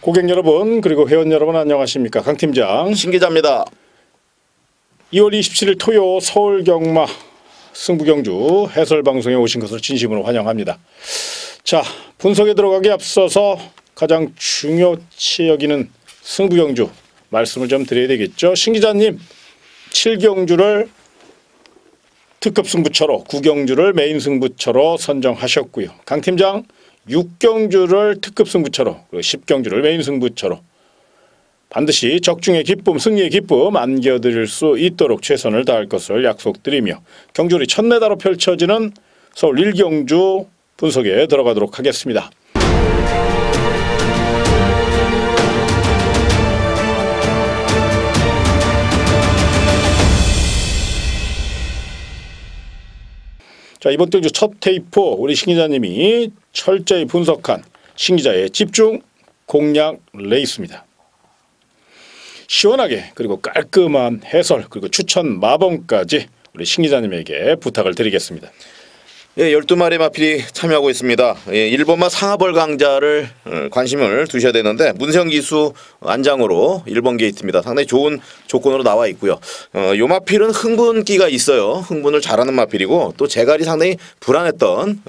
고객 여러분 그리고 회원 여러분 안녕하십니까. 강 팀장 신 기자입니다. 2월 27일 토요 서울 경마 승부경주 해설방송에 오신 것을 진심으로 환영합니다. 자, 분석에 들어가기 앞서서 가장 중요치 여기는 승부경주 말씀을 좀 드려야 되겠죠. 신 기자님 7경주를 특급 승부처로 9경주를 메인 승부처로 선정하셨고요. 강 팀장 6경주를 특급 승부처로 그리고 10경주를 메인 승부처로 반드시 적중의 기쁨, 승리의 기쁨 안겨드릴 수 있도록 최선을 다할 것을 약속드리며 경주리 1000m로 펼쳐지는 서울 1경주 분석에 들어가도록 하겠습니다. 자, 이번 경주 첫 테이프 우리 신 기자님이 철저히 분석한 신 기자의 집중 공략 레이스입니다. 시원하게 그리고 깔끔한 해설 그리고 추천 마번까지 우리 신 기자님에게 부탁을 드리겠습니다. 예, 12마리 마필이 참여하고 있습니다. 예, 1번마 상하벌 강자를 관심을 두셔야 되는데 문세영 기수 안장으로 1번 게이트입니다. 상당히 좋은 조건으로 나와 있고요. 요 마필은 흥분기가 있어요. 흥분을 잘하는 마필이고 또 재갈이 상당히 불안했던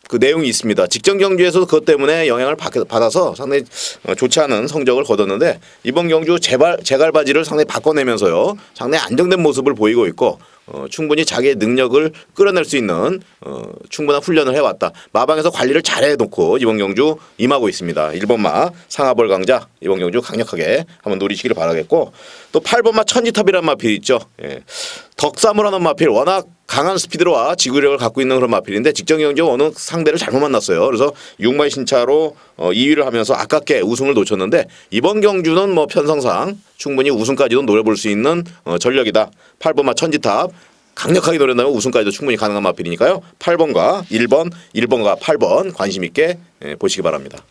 그 내용이 있습니다. 직전 경주에서도 그것 때문에 영향을 받아서 상당히 좋지 않은 성적을 거뒀는데 이번 경주 재갈 바지를 상당히 바꿔내면서요. 상당히 안정된 모습을 보이고 있고 충분히 자기의 능력을 끌어낼 수 있는 충분한 훈련을 해왔다. 마방에서 관리를 잘해놓고 이번 경주 임하고 있습니다. 1번마 상하벌 강자 이번 경주 강력하게 한번 노리시기를 바라겠고 또 8번마 천지탑이라는 마필이 있죠. 예. 덕사무라는 마필 워낙 강한 스피드와 지구력을 갖고 있는 그런 마필인데 직전 경주 어느 상대를 잘못 만났어요. 그래서 6마리 신차로 2위를 하면서 아깝게 우승을 놓쳤는데 이번 경주는 뭐 편성상 충분히 우승까지도 노려볼 수 있는 전력이다. 8번마 천지탑 강력하게 노린다면 우승까지도 충분히 가능한 마필이니까요. 8번과 1번, 1번과 8번 관심 있게 보시기 바랍니다.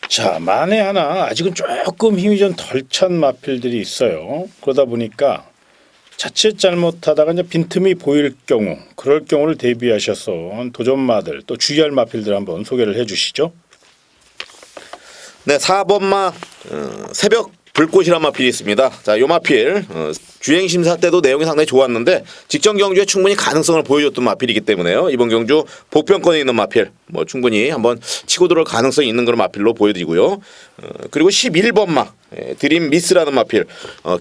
자, 만에 하나 아직은 조금 힘이 좀 덜 찬 마필들이 있어요. 그러다 보니까 자칫 잘못하다가 이제 빈틈이 보일 경우 그럴 경우를 대비하셔서 도전마들 또 주의할 마필들 한번 소개를 해주시죠. 네, 4번마 새벽 불꽃이란 마필이 있습니다. 자, 요 마필 주행 심사 때도 내용이 상당히 좋았는데 직전 경주에 충분히 가능성을 보여줬던 마필이기 때문에요. 이번 경주 복병권에 있는 마필 뭐 충분히 한번 치고 들어올 가능성이 있는 그런 마필로 보여드리고요. 그리고 11번마 드림 미스라는 마필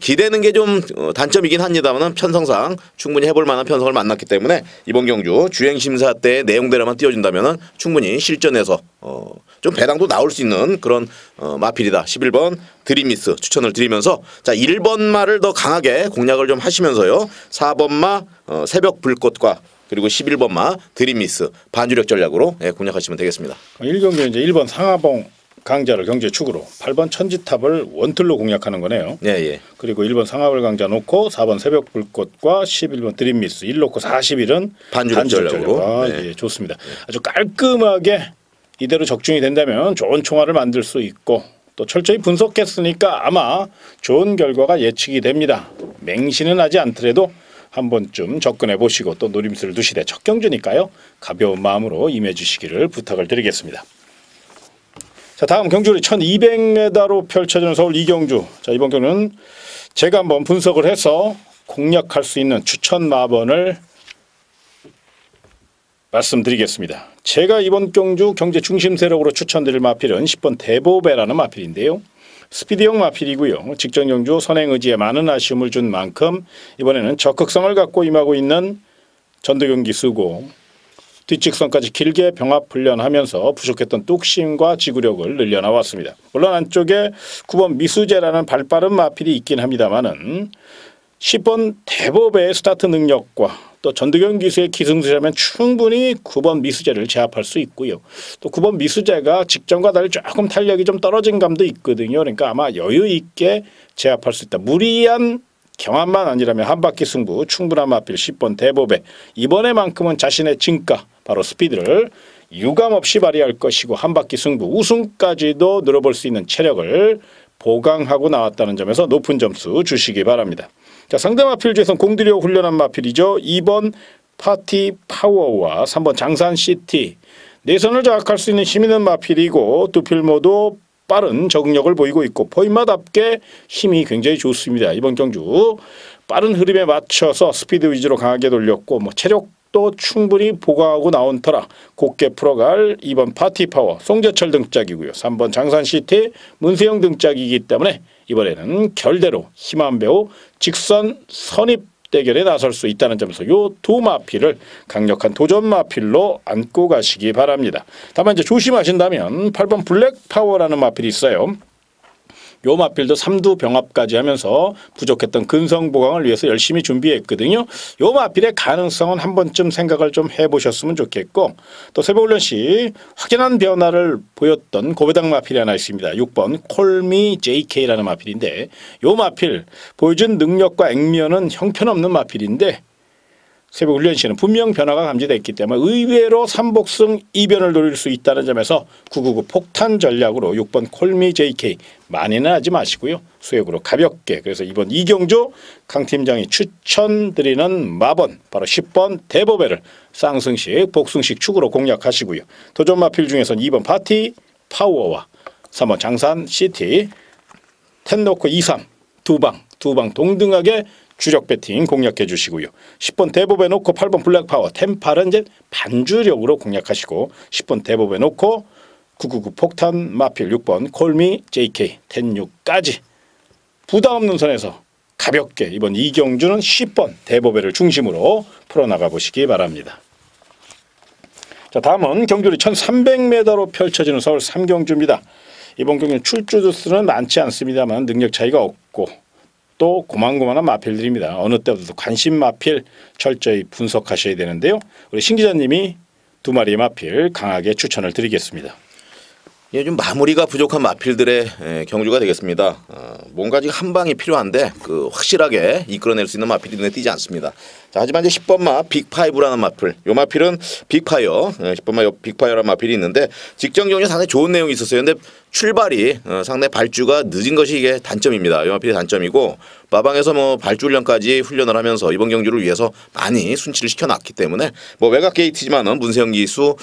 기대는 게 좀 단점이긴 합니다만 편성상 충분히 해볼 만한 편성을 만났기 때문에 이번 경주 주행 심사 때 내용대로만 띄워준다면 충분히 실전에서 좀 배당도 나올 수 있는 그런 마필이다. 11번 드림 미스 추천을 드리면서 자 1번마를 더 강하게 공략을 좀 하시면서요. 4번마 새벽 불꽃과 그리고 11번마 드림미스 반주력 전략으로 공략하시면 되겠습니다. 1경기는 이제 1번 상하봉 강자를 경제 축으로 8번 천지탑을 원틀로 공략하는 거네요. 예, 예. 그리고 1번 상하벌 강자 놓고 4번 새벽 불꽃과 11번 드림미스 1 놓고 41은 반주력 전략으로. 아, 네. 예, 좋습니다. 아주 깔끔하게 이대로 적중이 된다면 좋은 총알을 만들 수 있고 또 철저히 분석했으니까 아마 좋은 결과가 예측이 됩니다. 맹신은 하지 않더라도 한 번쯤 접근해 보시고 또 노림수를 두시되 첫 경주니까요. 가벼운 마음으로 임해 주시기를 부탁을 드리겠습니다. 자, 다음 경주는 1200m로 펼쳐지는 서울 2경주. 자, 이번 경주는 제가 한번 분석을 해서 공략할 수 있는 추천 마번을 말씀드리겠습니다. 제가 이번 경주 경제 중심 세력으로 추천드릴 마필은 10번 대보배라는 마필인데요. 스피드형 마필이고요. 직전 경주 선행 의지에 많은 아쉬움을 준 만큼 이번에는 적극성을 갖고 임하고 있는 전도경기 쓰고 뒷직선까지 길게 병합 훈련하면서 부족했던 뚝심과 지구력을 늘려나왔습니다. 물론 안쪽에 9번 미수재라는 발빠른 마필이 있긴 합니다만은 10번 대법의 스타트 능력과 또 전도경 기수의 기승수라면 충분히 9번 미수재를 제압할 수 있고요. 또 9번 미수재가 직전과 달리 조금 탄력이 좀 떨어진 감도 있거든요. 그러니까 아마 여유 있게 제압할 수 있다. 무리한 경합만 아니라면 한 바퀴 승부 충분한 마필 10번 대법에 이번에만큼은 자신의 진가 바로 스피드를 유감없이 발휘할 것이고 한 바퀴 승부 우승까지도 늘어볼 수 있는 체력을 보강하고 나왔다는 점에서 높은 점수 주시기 바랍니다. 자, 상대 마필 중에서는 공들여 훈련한 마필이죠. 2번 파티 파워와 3번 장산시티. 내선을 장악할 수 있는 힘 있는 마필이고 두 필 모두 빠른 적응력을 보이고 있고 포인마답게 힘이 굉장히 좋습니다. 이번 경주 빠른 흐름에 맞춰서 스피드 위주로 강하게 돌렸고 체력도 충분히 보강하고 나온 터라 곱게 풀어갈 2번 파티파워 송재철 등짝이고요. 3번 장산시티 문세영 등짝이기 때문에 이번에는 결대로 힘한 배우 직선 선입 대결에 나설 수 있다는 점에서 요 두 마필을 강력한 도전 마필로 안고 가시기 바랍니다. 다만 이제 조심하신다면 8번 블랙파워라는 마필이 있어요. 요 마필도 3두 병합까지 하면서 부족했던 근성 보강을 위해서 열심히 준비했거든요. 요 마필의 가능성은 한 번쯤 생각을 좀 해보셨으면 좋겠고 또 새벽훈련 시 확연한 변화를 보였던 고배당 마필이 하나 있습니다. 6번 콜미 JK라는 마필인데 요 마필 보여준 능력과 액면은 형편없는 마필인데 새벽훈련 시에는 분명 변화가 감지됐기 때문에 의외로 3복승 2변을 노릴 수 있다는 점에서 999 폭탄 전략으로 6번 콜미 JK 많이는 하지 마시고요. 수액으로 가볍게 그래서 이번 이경주 강 팀장이 추천드리는 마번 바로 10번 대보배를 쌍승식 복승식 축으로 공략하시고요. 도전 마필 중에서는 2번 파티 파워와 3번 장산 시티 텐노코 2-3 두 방 동등하게 주력 배팅 공략해 주시고요. 10번 대법에 놓고 8번 블랙파워 템팔은 이제 반주력으로 공략하시고 10번 대법에 놓고 999 폭탄 마필 6번 콜미 JK 106까지 부담 없는 선에서 가볍게 이번 이경주는 10번 대법회를 중심으로 풀어나가 보시기 바랍니다. 자, 다음은 경주리 1300m로 펼쳐지는 서울 3경주입니다. 이번 경기는 출주 수는 많지 않습니다만 능력 차이가 없고 또 고만고만한 마필들입니다. 어느 때보다도 관심 마필 철저히 분석하셔야 되는데요. 우리 신 기자님이 두 마리의 마필 강하게 추천을 드리겠습니다. 예, 좀 마무리가 부족한 마필들의 경주가 되겠습니다. 뭔가 지금 한 방이 필요한데 확실하게 이끌어낼 수 있는 마필이 눈에 띄지 않습니다. 자, 하지만 이제 10번마 빅5라는 마필, 요 마필은 빅파이어, 10번마 빅파이어라는 마필이 있는데 직전 경주에 상당히 좋은 내용이 있었어요. 근데 출발이 상당히 발주가 늦은 것이 이게 단점입니다. 요 마필의 단점이고 마방에서 발주 훈련까지 훈련을 하면서 이번 경주를 위해서 많이 순치를 시켜놨기 때문에 외곽 게이트지만은 문세영 기수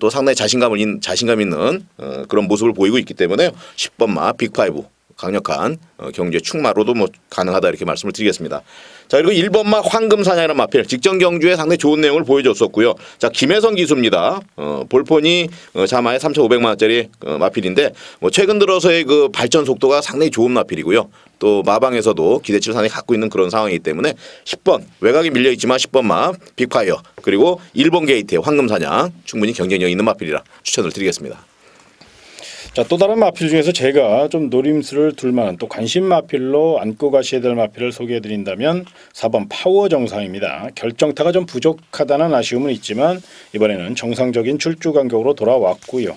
또 상당히 자신감 있는 그런 모습을 보이고 있기 때문에 10번마 빅5 강력한 경주의 축마로도 가능하다 이렇게 말씀을 드리겠습니다. 자, 그리고 1번마 황금사냥이라는 마필 직전 경주에 상당히 좋은 내용을 보여줬었고요. 자, 김혜성 기수입니다. 볼폰이 자마의 3,500만 원짜리 마필인데 최근 들어서의 발전 속도가 상당히 좋은 마필이고요. 또 마방에서도 기대치를 상당히 갖고 있는 그런 상황이기 때문에 10번 외곽이 밀려있지만 10번마 빅파이어 그리고 1번 게이트의 황금사냥 충분히 경쟁력 있는 마필이라 추천을 드리겠습니다. 자, 또 다른 마필 중에서 제가 좀 노림수를 둘 만한 또 관심 마필로 안고 가셔야 될 마필을 소개해 드린다면 4번 파워 정상입니다. 결정타가 좀 부족하다는 아쉬움은 있지만 이번에는 정상적인 출주 간격으로 돌아왔고요.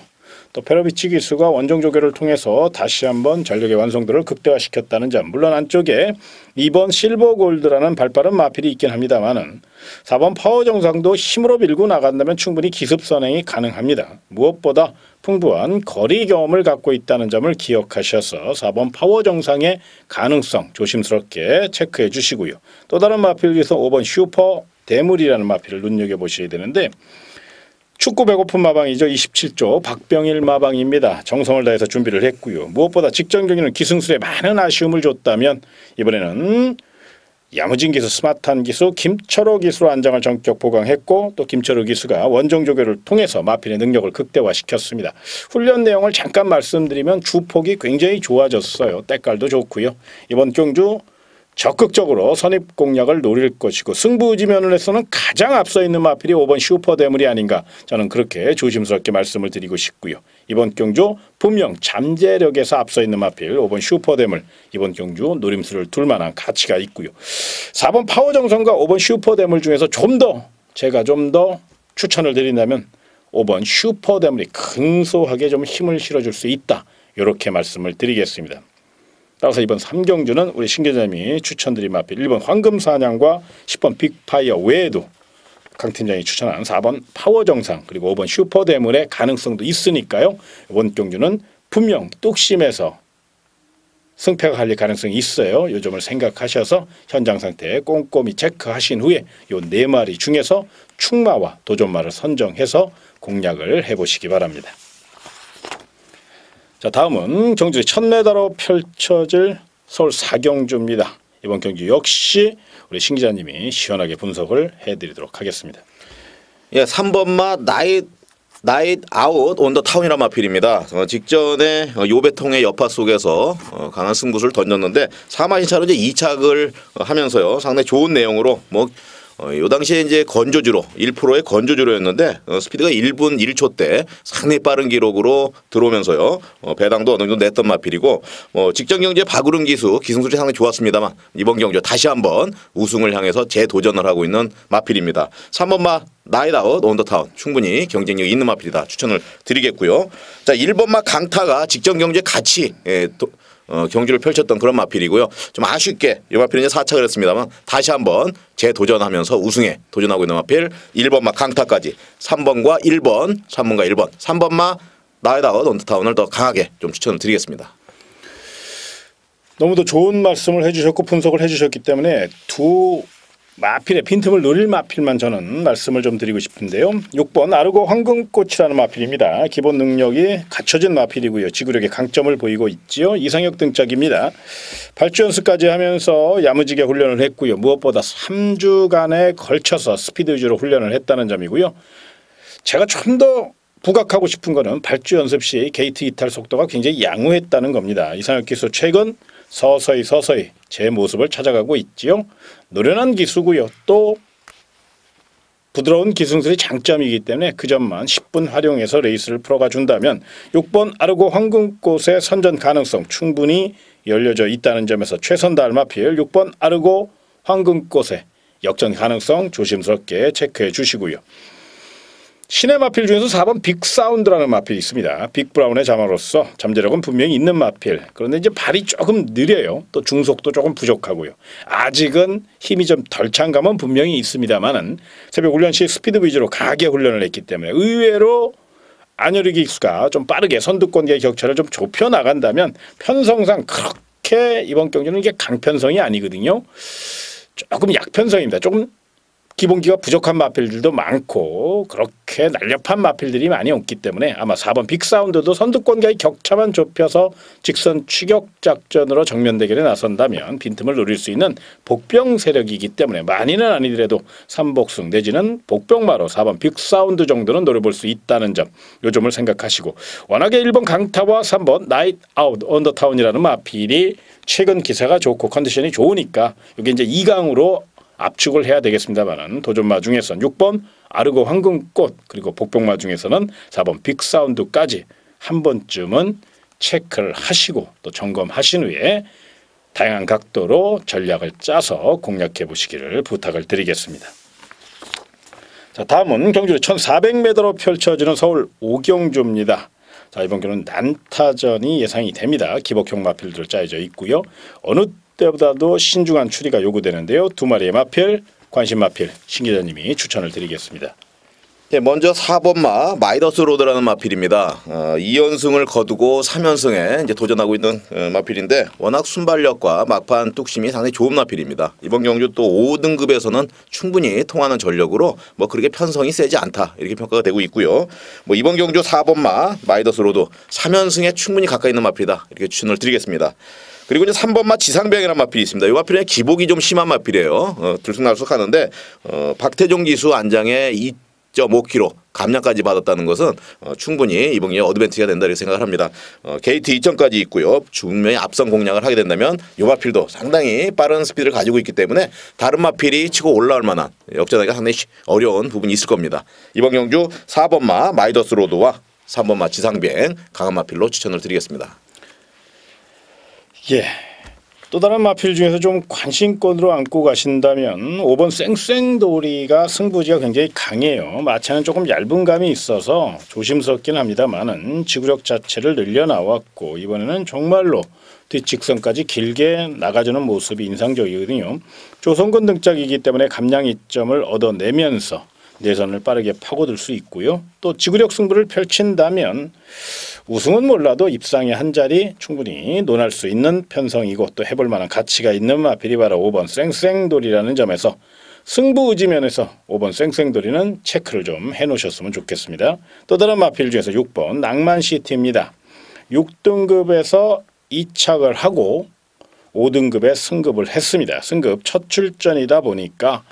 또 페로비치 기수가 원정 조교를 통해서 다시 한번 전력의 완성도를 극대화시켰다는 점, 물론 안쪽에 2번 실버 골드라는 발빠른 마필이 있긴 합니다만은 4번 파워 정상도 힘으로 밀고 나간다면 충분히 기습 선행이 가능합니다. 무엇보다 풍부한 거리 경험을 갖고 있다는 점을 기억하셔서 4번 파워 정상의 가능성 조심스럽게 체크해 주시고요. 또 다른 마필에서 5번 슈퍼 대물이라는 마필을 눈여겨보셔야 되는데 축구 배고픈 마방이죠. 27조 박병일 마방입니다. 정성을 다해서 준비를 했고요. 무엇보다 직전 경기는 기승술에 많은 아쉬움을 줬다면 이번에는 야무진 기수, 스마트한 기수, 김철호 기수로 안장을 전격 보강했고 또 김철호 기수가 원정 조교를 통해서 마필의 능력을 극대화시켰습니다. 훈련 내용을 잠깐 말씀드리면 주폭이 굉장히 좋아졌어요. 때깔도 좋고요. 이번 경주 적극적으로 선입 공략을 노릴 것이고 승부지면에서는 가장 앞서 있는 마필이 5번 슈퍼 대물이 아닌가 저는 그렇게 조심스럽게 말씀을 드리고 싶고요. 이번 경주 분명 잠재력에서 앞서 있는 마필 5번 슈퍼 대물 이번 경주 노림수를 둘 만한 가치가 있고요. 4번 파워 정성과 5번 슈퍼 대물 중에서 제가 좀 더 추천을 드린다면 5번 슈퍼 대물이 근소하게 좀 힘을 실어줄 수 있다. 이렇게 말씀을 드리겠습니다. 따라서 이번 3경주는 우리 신 기자님이 추천드린 마필 1번 황금사냥과 10번 빅파이어 외에도 강 팀장이 추천한 4번 파워정상 그리고 5번 슈퍼대물의 가능성도 있으니까요. 이번 경주는 분명 뚝심에서 승패가 갈릴 가능성이 있어요. 이 점을 생각하셔서 현장 상태 꼼꼼히 체크하신 후에 이 4마리 중에서 축마와 도전마를 선정해서 공략을 해보시기 바랍니다. 자, 다음은 경주의 첫 메다로 펼쳐질 서울 4경주입니다. 이번 경주 역시 우리 신 기자님이 시원하게 분석을 해드리도록 하겠습니다. 예, 3번마 나잇 아웃 온 더 타운이란 마필입니다. 직전에 요배통의 여파 속에서 강한 승부수를 던졌는데 4마신차로 이제 2착을 하면서요. 상당히 좋은 내용으로 요 당시에 이제 건조주로 1%의 건조주로였는데 스피드가 1분 1초 때 상당히 빠른 기록으로 들어오면서요. 배당도 어느 정도 냈던 마필이고 직전 경주의 박우릉 기승술이 상당히 좋았습니다만 이번 경주 다시 한번 우승을 향해서 재도전을 하고 있는 마필입니다. 3번마 나잇아웃 온 더 타운 충분히 경쟁력 있는 마필이다 추천을 드리겠고요. 자, 1번마 강타가 직전 경주에 같이 경주를 펼쳤던 그런 마필이고요. 좀 아쉽게 이 마필은 이제 4착을 했습니다만 다시 한번 재도전하면서 우승에 도전하고 있는 마필 1번마 강타까지 3번과 1번, 3번과 1번, 3번마 나잇아웃 온 더 타운을 더 강하게 좀 추천을 드리겠습니다. 너무도 좋은 말씀을 해주셨고 분석을 해주셨기 때문에 두 마필의 빈틈을 노릴 마필만 저는 말씀을 좀 드리고 싶은데요. 6번 아르고 황금꽃이라는 마필입니다. 기본 능력이 갖춰진 마필이고요. 지구력의 강점을 보이고 있지요. 이상혁 등짝입니다. 발주 연습까지 하면서 야무지게 훈련을 했고요. 무엇보다 3주간에 걸쳐서 스피드 위주로 훈련을 했다는 점이고요. 제가 좀 더 부각하고 싶은 거는 발주 연습 시 게이트 이탈 속도가 굉장히 양호했다는 겁니다. 이상혁 기수 최근 서서히 제 모습을 찾아가고 있지요. 노련한 기수고요. 또 부드러운 기승술이 장점이기 때문에 그 점만 10분 활용해서 레이스를 풀어가 준다면 6번 아르고 황금꽃의 선전 가능성 충분히 열려져 있다는 점에서 최선 다할 마필 6번 아르고 황금꽃의 역전 가능성 조심스럽게 체크해 주시고요. 신의 마필 중에서 4번 빅사운드라는 마필이 있습니다. 빅브라운의 자마로서 잠재력은 분명히 있는 마필. 그런데 이제 발이 조금 느려요. 또 중속도 조금 부족하고요. 아직은 힘이 좀 덜 찬 감은 분명히 있습니다만은 새벽 훈련 시 스피드 위주로 강하게 훈련을 했기 때문에 의외로 안효리 기수가 좀 빠르게 선두권과의 격차를 좀 좁혀 나간다면 편성상 그렇게 이번 경기는 이게 강편성이 아니거든요. 조금 약편성입니다. 조금 기본기가 부족한 마필들도 많고 그렇게 날렵한 마필들이 많이 없기 때문에 아마 4번 빅사운드도 선두권과의 격차만 좁혀서 직선 추격 작전으로 정면 대결에 나선다면 빈틈을 노릴 수 있는 복병 세력이기 때문에 많이는 아니더라도 삼복승 내지는 복병마로 4번 빅사운드 정도는 노려볼 수 있다는 점, 요 점을 생각하시고 워낙에 1번 강타와 3번 나잇아웃 온 더 타운이라는 마필이 최근 기세가 좋고 컨디션이 좋으니까 이게 이제 2강으로 압축을 해야 되겠습니다만 도전마 중에서는 6번 아르고 황금꽃 그리고 복병마 중에서는 4번 빅사운드까지 한 번쯤은 체크를 하시고 또 점검하신 후에 다양한 각도로 전략을 짜서 공략해 보시기를 부탁을 드리겠습니다. 자, 다음은 경주의 1400m로 펼쳐지는 서울 5경주입니다. 자, 이번 경우는 난타전이 예상이 됩니다. 기복형 마필들로 짜여져 있고요. 어느 때보다도 신중한 추리가 요구되는데요. 두 마리의 마필, 관심 마필 신 기자님이 추천을 드리겠습니다. 네, 먼저 4번마 마이더스 로드라는 마필입니다. 2연승을 거두고 3연승에 이제 도전하고 있는 마필인데 워낙 순발력과 막판 뚝심이 상당히 좋은 마필입니다. 이번 경주 또 5등급에서는 충분히 통하는 전력으로 그렇게 편성이 세지 않다 이렇게 평가가 되고 있고요. 이번 경주 4번마 마이더스 로드 3연승에 충분히 가까이 있는 마필이다 이렇게 추천을 드리겠습니다. 그리고 이제 3번마 지상병이라는 마필이 있습니다. 이 마필은 기복이 좀 심한 마필이에요. 들쑥날쑥하는데 박태종 기수 안장에 2.5kg 감량까지 받았다는 것은 충분히 이번 경기에 어드밴티지가 된다 이렇게 생각을 합니다. 게이트 2점까지 있고요. 분명히 앞선 공략을 하게 된다면 이 마필도 상당히 빠른 스피드를 가지고 있기 때문에 다른 마필이 치고 올라올 만한 역전하기가 상당히 어려운 부분이 있을 겁니다. 이번 경주 4번마 마이더스 로드와 3번마 지상병 강한 마필로 추천을 드리겠습니다. 예. 또 다른 마필 중에서 좀 관심권으로 안고 가신다면 5번 쌩쌩돌이가 승부지가 굉장히 강해요. 마차는 조금 얇은 감이 있어서 조심스럽긴 합니다만은 지구력 자체를 늘려나왔고 이번에는 정말로 뒷직선까지 길게 나가주는 모습이 인상적이거든요. 조선군 등짝이기 때문에 감량 이점을 얻어내면서 내선을 빠르게 파고들 수 있고요. 또 지구력 승부를 펼친다면 우승은 몰라도 입상의 한 자리 충분히 논할 수 있는 편성이고 또 해볼 만한 가치가 있는 마필이 바로 5번 쌩쌩돌이라는 점에서 승부 의지 면에서 5번 쌩쌩돌이는 체크를 좀 해놓으셨으면 좋겠습니다. 또 다른 마필 중에서 6번 낭만시티입니다. 6등급에서 이착을 하고 5등급에 승급을 했습니다. 승급 첫 출전이다 보니까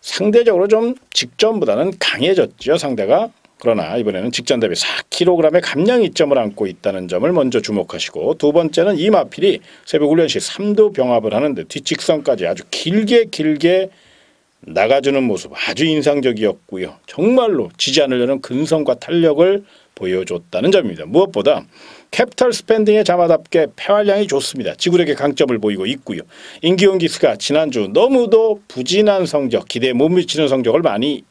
상대적으로 좀 직전보다는 강해졌죠, 상대가. 그러나 이번에는 직전 대비 4kg의 감량 이점을 안고 있다는 점을 먼저 주목하시고, 두 번째는 이 마필이 새벽 훈련 시 3두 병합을 하는데 뒷직선까지 아주 길게 나가주는 모습 아주 인상적이었고요. 정말로 지지 않으려는 근성과 탄력을 보여줬다는 점입니다. 무엇보다 캐피털 스pen딩의 자마답게 폐활량이 좋습니다. 지구력의 강점을 보이고 있고요. 임기훈 기수가 지난주 너무도 부진한 성적, 기대에 못 미치는 성적을 많이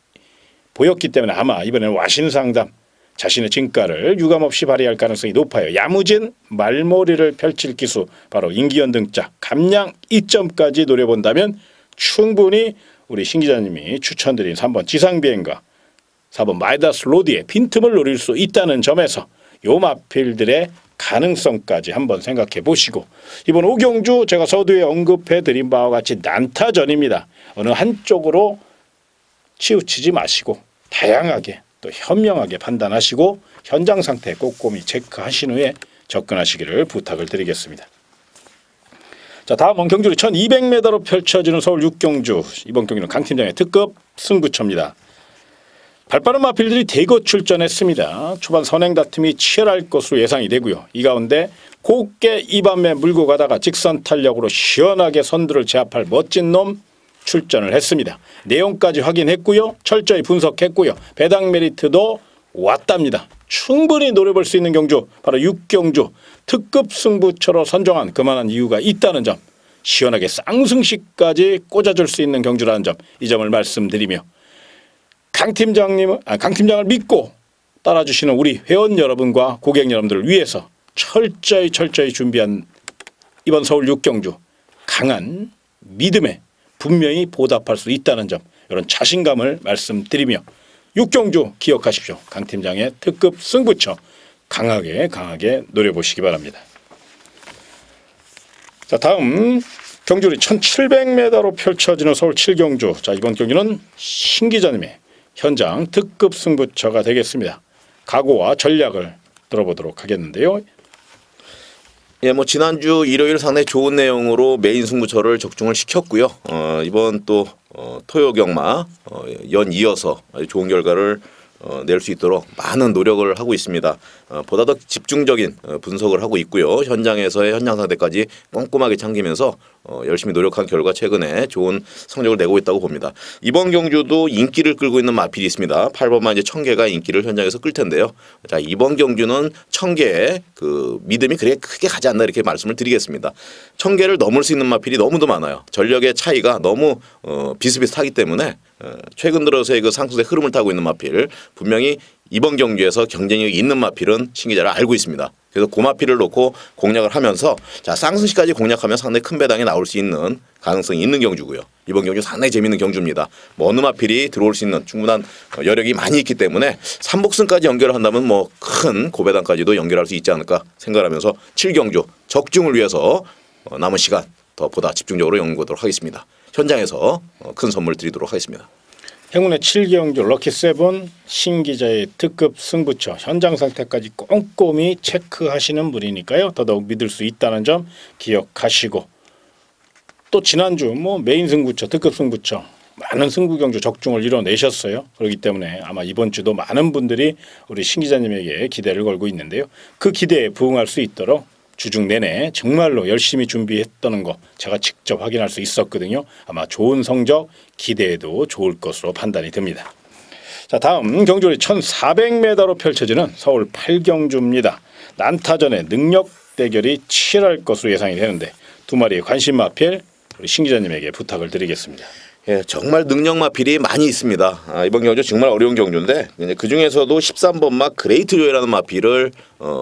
보였기 때문에 아마 이번에는 와신상담 자신의 진가를 유감없이 발휘할 가능성이 높아요. 야무진 말머리를 펼칠 기수, 바로 임기현 등짝 감량 이점까지 노려본다면 충분히 우리 신 기자님이 추천드린 3번 지상비행과 4번 마이다스 로디의 빈틈을 노릴 수 있다는 점에서 요 마필들의 가능성까지 한번 생각해 보시고, 이번 오경주 제가 서두에 언급해 드린 바와 같이 난타전입니다. 어느 한쪽으로 치우치지 마시고 다양하게 또 현명하게 판단하시고 현장 상태 꼼꼼히 체크하신 후에 접근하시기를 부탁을 드리겠습니다. 자, 다음은 경주리 1200m로 펼쳐지는 서울 6경주. 이번 경기는 강 팀장의 특급 승부처입니다. 발빠른 마필들이 대거 출전했습니다. 초반 선행 다툼이 치열할 것으로 예상이 되고요. 이 가운데 곱게 이밤에 물고 가다가 직선 탄력으로 시원하게 선두를 제압할 멋진 놈 출전을 했습니다. 내용까지 확인했고요. 철저히 분석했고요. 배당 메리트도 왔답니다. 충분히 노려볼 수 있는 경주, 바로 6경주 특급 승부처로 선정한 그만한 이유가 있다는 점, 시원하게 쌍승시까지 꽂아줄 수 있는 경주라는 점, 이 점을 말씀드리며 강 팀장을 믿고 따라주시는 우리 회원 여러분과 고객 여러분들을 위해서 철저히 준비한 이번 서울 6경주 강한 믿음에 분명히 보답할 수 있다는 점, 이런 자신감을 말씀드리며 6경주 기억하십시오. 강 팀장의 특급 승부처 강하게 노려보시기 바랍니다. 자, 다음 경주리 1700m로 펼쳐지는 서울 7경주. 자, 이번 경기는 신 기자님의 현장 특급 승부처가 되겠습니다. 각오와 전략을 들어보도록 하겠는데요. 예, 뭐 지난주 일요일 상당히 좋은 내용으로 메인 승부처를 적중을 시켰고요. 이번 또 토요 경마 연이어서 아주 좋은 결과를 낼 수 있도록 많은 노력을 하고 있습니다. 보다 더 집중적인 분석을 하고 있고요. 현장에서의 현장 상태까지 꼼꼼하게 챙기면서 열심히 노력한 결과 최근에 좋은 성적을 내고 있다고 봅니다. 이번 경주도 인기를 끌고 있는 마필이 있습니다. 8번만 이제 청계가 인기를 현장에서 끌 텐데요. 자, 이번 경주는 청계의 그 믿음이 그렇게 크게 가지 않나 이렇게 말씀을 드리겠습니다. 청계를 넘을 수 있는 마필이 너무도 많아요. 전력의 차이가 너무 비슷비슷하기 때문에 최근 들어서의 그 상승세 흐름을 타고 있는 마필, 분명히 이번 경주에서 경쟁력이 있는 마필은 신 기자를 알고 있습니다. 그래서 그 마필을 놓고 공략을 하면서 자, 쌍승시까지 공략하면 상당히 큰 배당이 나올 수 있는 가능성이 있는 경주고요. 이번 경주 상당히 재미있는 경주입니다. 뭐 어느 마필이 들어올 수 있는 충분한 여력이 많이 있기 때문에 3복승까지 연결을 한다면 뭐 큰 고배당까지도 연결할 수 있지 않을까 생각하면서 7경주 적중을 위해서 남은 시간 더 보다 집중적으로 연구하도록 하겠습니다. 현장에서 큰 선물 드리도록 하겠습니다. 행운의 7경주 럭키7 신 기자의 특급 승부처 현장 상태까지 꼼꼼히 체크하시는 분이니까요. 더더욱 믿을 수 있다는 점 기억하시고, 또 지난주 뭐 메인 승부처, 특급 승부처 많은 승부 경주 적중을 이뤄내셨어요. 그렇기 때문에 아마 이번 주도 많은 분들이 우리 신 기자님에게 기대를 걸고 있는데요. 그 기대에 부응할 수 있도록 주중 내내 정말로 열심히 준비했다는 거 제가 직접 확인할 수 있었거든요. 아마 좋은 성적 기대해도 좋을 것으로 판단이 듭니다. 자, 다음 경주리 1400m로 펼쳐지는 서울 8경주입니다. 난타전의 능력 대결이 치열할 것으로 예상이 되는데 두 마리의 관심 마필 우리 신 기자님에게 부탁을 드리겠습니다. 예, 정말 능력 마필이 많이 있습니다. 이번 경주 정말 어려운 경주인데 그 중에서도 13번마 그레이트 조이라는 마필을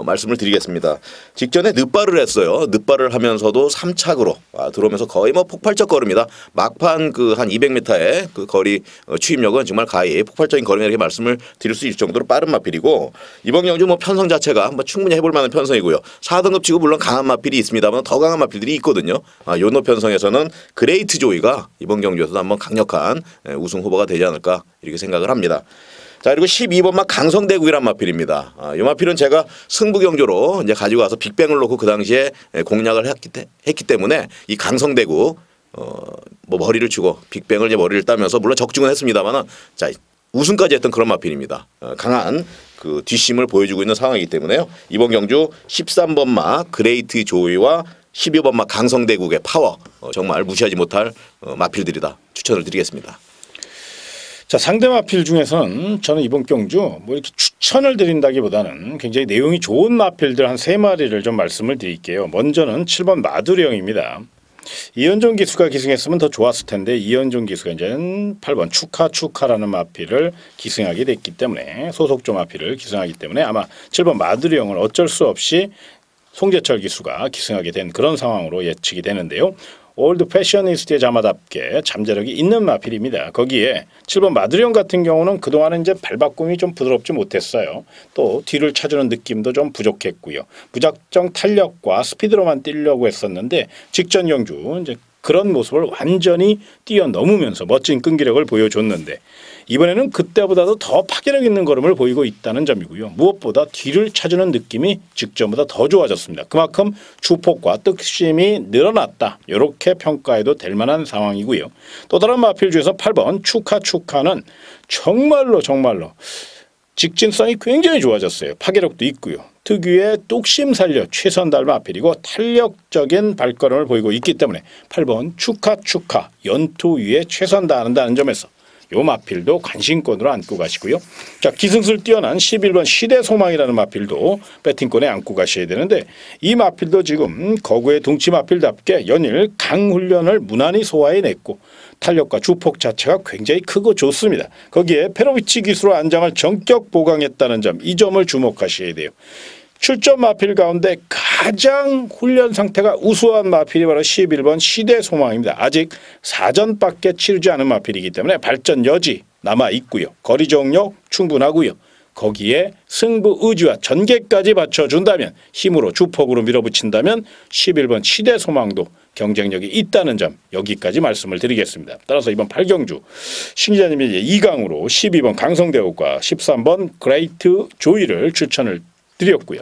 말씀을 드리겠습니다. 직전에 늦발을 했어요. 늦발을 하면서도 3착으로 들어오면서 거의 뭐 폭발적 걸음이다. 막판 그 한 200m의 그 거리 추입력은 정말 가히 폭발적인 걸음이라고 이렇게 말씀을 드릴 수 있을 정도로 빠른 마필이고, 이번 경주 뭐 편성 자체가 뭐 충분히 해볼 만한 편성이고요. 4등급 치고 물론 강한 마필이 있습니다만 더 강한 마필들이 있거든요. 요노 편성에서는 그레이트 조이가 이번 경주에서도 한번 강력한 우승 후보가 되지 않을까 이렇게 생각을 합니다. 자, 그리고 12번마 강성대국이란 마필입니다. 이 마필은 제가 승부경주로 이제 가지고 와서 빅뱅을 놓고 그 당시에 공략을 했기 때문에 이 강성대국 뭐 머리를 치고 빅뱅을 이제 머리를 따면서 물론 적중은 했습니다만은 자, 우승까지 했던 그런 마필입니다. 강한 그 뒷심을 보여주고 있는 상황이기 때문에요. 이번 경주 13번마 그레이트 조이와 12번마 강성대국의 파워 정말 무시하지 못할 마필들이다 추천을 드리겠습니다. 자, 상대 마필 중에서는 저는 이번 경주 뭐 이렇게 추천을 드린다기보다는 굉장히 내용이 좋은 마필들 한 3마리를 좀 말씀을 드릴게요. 먼저는 7번 마두령입니다. 이현종 기수가 기승했으면 더 좋았을 텐데 이현종 기수가 이제 8번 축하라는 마필을 기승하게 됐기 때문에 소속조 마필을 기승하기 때문에 아마 7번 마두령을 어쩔 수 없이 송재철 기수가 기승하게 된 그런 상황으로 예측이 되는데요. 올드 패셔니스트의 자마답게 잠재력이 있는 마필입니다. 거기에 7번 마두령 같은 경우는 그동안은 이제 발바꿈이 좀 부드럽지 못했어요. 또 뒤를 찾으는 느낌도 좀 부족했고요. 무작정 탄력과 스피드로만 뛰려고 했었는데 직전 경주 이제 그런 모습을 완전히 뛰어넘으면서 멋진 끈기력을 보여줬는데 이번에는 그때보다도 더 파괴력 있는 걸음을 보이고 있다는 점이고요. 무엇보다 뒤를 찾으는 느낌이 직전보다 더 좋아졌습니다. 그만큼 주폭과 뚝심이 늘어났다. 이렇게 평가해도 될 만한 상황이고요. 또 다른 마필 중에서 8번 축하는 정말로 직진성이 굉장히 좋아졌어요. 파괴력도 있고요. 특유의 뚝심 살려 최선 다할 마필이고 탄력적인 발걸음을 보이고 있기 때문에 8번 축하 연투 위에 최선 다한다는 점에서 요 마필도 관심권으로 안고 가시고요. 자, 기승술 뛰어난 11번 시대소망이라는 마필도 배팅권에 안고 가셔야 되는데 이 마필도 지금 거구의 둥치 마필답게 연일 강훈련을 무난히 소화해냈고 탄력과 주폭 자체가 굉장히 크고 좋습니다. 거기에 페로비치 기수로 안장을 전격 보강했다는 점, 이 점을 주목하셔야 돼요. 출전 마필 가운데 가장 훈련 상태가 우수한 마필이 바로 11번 시대소망입니다. 아직 4전밖에 치르지 않은 마필이기 때문에 발전 여지 남아 있고요. 거리 정력 충분하고요. 거기에 승부 의지와 전개까지 받쳐준다면 힘으로 주폭으로 밀어붙인다면 11번 시대소망도 경쟁력이 있다는 점 여기까지 말씀을 드리겠습니다. 따라서 이번 8경주 신 기자님이 이제 2강으로 12번 강성대국과 13번 그레이트 조이를 추천을 드렸고요.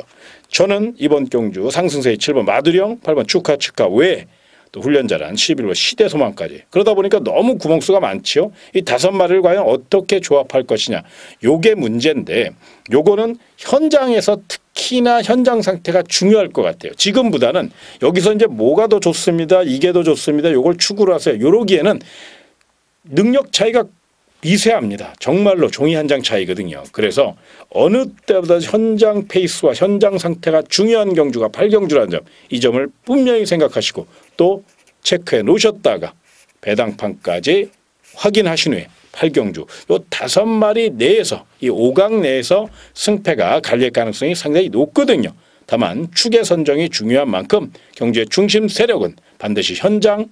저는 이번 경주 상승세의 7번 마두령, 8번 축하 외에 또 훈련자란 11번 시대소망까지 그러다 보니까 너무 구멍수가 많지요. 이 5마리를 과연 어떻게 조합할 것이냐. 요게 문제인데 요거는 현장에서 특히나 현장 상태가 중요할 것 같아요. 지금보다는 여기서 이제 뭐가 더 좋습니다. 이게 더 좋습니다. 요걸 추구를 하세요. 요러기에는 능력 차이가 미세합니다. 정말로 종이 한 장 차이거든요. 그래서 어느 때보다 현장 페이스와 현장 상태가 중요한 경주가 8경주라는 점, 이 점을 분명히 생각하시고 또 체크해 놓으셨다가 배당판까지 확인하신 후에 8경주 요 5마리 내에서 이 5강 내에서 승패가 갈릴 가능성이 상당히 높거든요. 다만 축의 선정이 중요한 만큼 경주의 중심 세력은 반드시 현장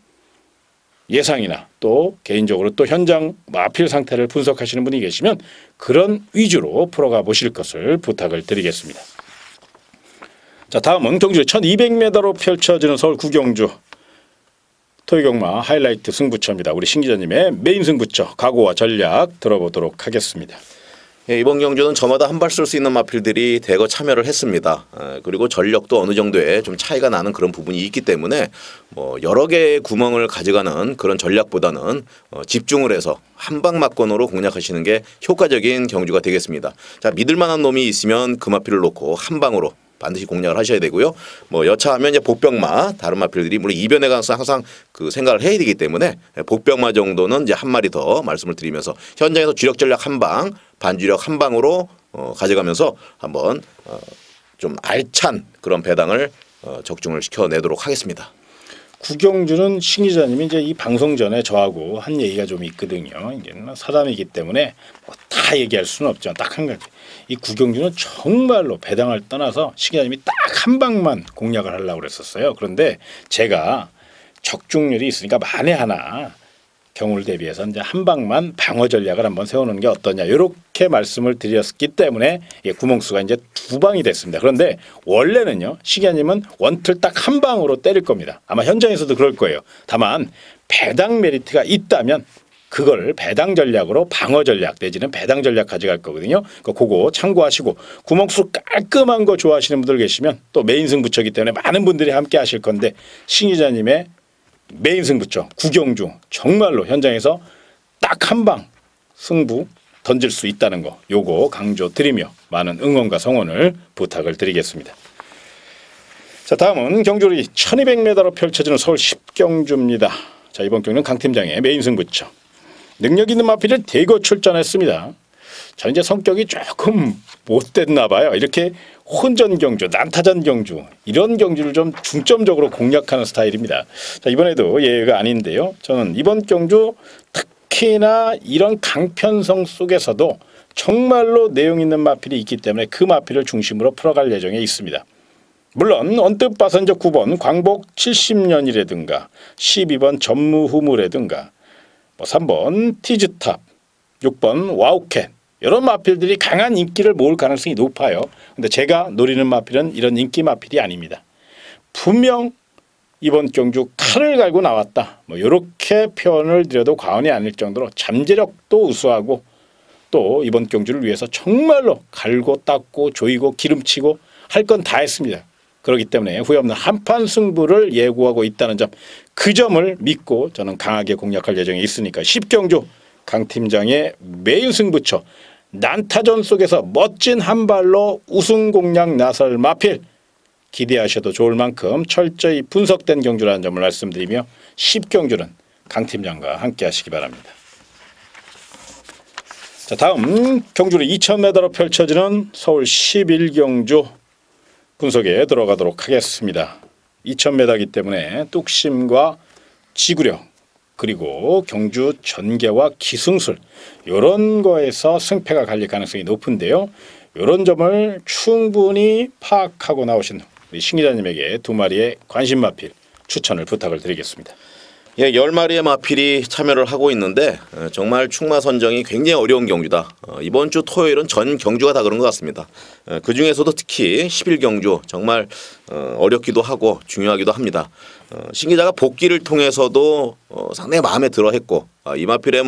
예상이나 또 개인적으로 또 현장 마필 상태를 분석하시는 분이 계시면 그런 위주로 풀어가 보실 것을 부탁을 드리겠습니다. 자, 다음은 경주의 1200m로 펼쳐지는 서울 구경주 토요경마 하이라이트 승부처입니다. 우리 신 기자님의 메인 승부처 각오와 전략 들어보도록 하겠습니다. 예, 이번 경주는 저마다 한 발 쏠 수 있는 마필들이 대거 참여를 했습니다. 그리고 전력도 어느 정도의 좀 차이가 나는 그런 부분이 있기 때문에 뭐 여러 개의 구멍을 가져가는 그런 전략보다는 집중을 해서 한방 막건으로 공략하시는 게 효과적인 경주가 되겠습니다. 자, 믿을 만한 놈이 있으면 그 마필을 놓고 한 방으로 반드시 공략을 하셔야 되고요. 뭐 여차하면 이제 복병마 다른 마필들이 물론 이변에 관해서 항상 그 생각을 해야 되기 때문에 복병마 정도는 이제 한 마리 더 말씀을 드리면서 현장에서 주력 전략 한 방, 반주력 한 방으로 가져가면서 한번 좀 알찬 그런 배당을 적중을 시켜내도록 하겠습니다. 구경주는 신 기자님이 이제 이 방송 전에 저하고 한 얘기가 좀 있거든요. 이게 사담이기 때문에 뭐 다 얘기할 수는 없죠. 딱 한 가지. 이 구경주는 정말로 배당을 떠나서 신 기자님이 딱 한 방만 공략을 하려고 그랬었어요. 그런데 제가 적중률이 있으니까 만에 하나 경우를 대비해서 이제 한 방만 방어 전략을 한번 세우는 게 어떠냐 이렇게 말씀을 드렸기 때문에 구멍수가 이제 2방이 됐습니다. 그런데 원래는요 시기아님은 원틀 딱 한 방으로 때릴 겁니다. 아마 현장에서도 그럴 거예요. 다만 배당 메리트가 있다면 그걸 배당 전략으로 방어 전략 내지는 배당 전략 가져갈 거거든요. 그거 참고하시고 구멍수 깔끔한 거 좋아하시는 분들 계시면 또 메인 승부처이기 때문에 많은 분들이 함께 하실 건데 신 기자님의 메인 승부처 구경주 정말로 현장에서 딱 한 방 승부 던질 수 있다는 거 요거 강조드리며 많은 응원과 성원을 부탁을 드리겠습니다. 자, 다음은 경주리 1200m로 펼쳐지는 서울 10경주입니다. 자, 이번 경주는 강 팀장의 메인 승부처. 능력 있는 마필을 대거 출전했습니다. 자, 이제 성격이 조금 못됐나 봐요. 이렇게 혼전 경주, 난타전 경주 이런 경주를 좀 중점적으로 공략하는 스타일입니다. 자, 이번에도 예외가 아닌데요. 저는 이번 경주 특히나 이런 강편성 속에서도 정말로 내용 있는 마필이 있기 때문에 그 마필을 중심으로 풀어갈 예정에 있습니다. 물론 언뜻 봐서 이제 9번 광복 70년이라든가 12번 전무후무라든가 3번 티즈탑, 6번 와우캣 이런 마필들이 강한 인기를 모을 가능성이 높아요. 근데 제가 노리는 마필은 이런 인기 마필이 아닙니다. 분명 이번 경주 칼을 갈고 나왔다. 이렇게 표현을 드려도 과언이 아닐 정도로 잠재력도 우수하고 또 이번 경주를 위해서 정말로 갈고 닦고 조이고 기름치고 할 건 다 했습니다. 그렇기 때문에 후회 없는 한판 승부를 예고하고 있다는 점, 그 점을 믿고 저는 강하게 공략할 예정에 있으니까 10경주 강 팀장의 메인 승부처 난타전 속에서 멋진 한 발로 우승 공략 나설 마필 기대하셔도 좋을 만큼 철저히 분석된 경주라는 점을 말씀드리며 10경주는 강 팀장과 함께 하시기 바랍니다. 자, 다음 경주를 2000m로 펼쳐지는 서울 11경주 분석에 들어가도록 하겠습니다. 2000m이기 때문에 뚝심과 지구력 그리고 경주 전개와 기승술 이런 거에서 승패가 갈릴 가능성이 높은데요. 이런 점을 충분히 파악하고 나오신 우리 신 기자님에게 두 마리의 관심 마필 추천을 부탁을 드리겠습니다. 예, 10마리의 마필이 참여를 하고 있는데 정말 충마 선정이 굉장히 어려운 경주다. 이번 주 토요일은 전 경주가 다 그런 것 같습니다. 그 중에서도 특히 11경주 정말 어렵기도 하고 중요하기도 합니다. 신 기자가 복귀를 통해서도 상당히 마음에 들어 했고 이 마필의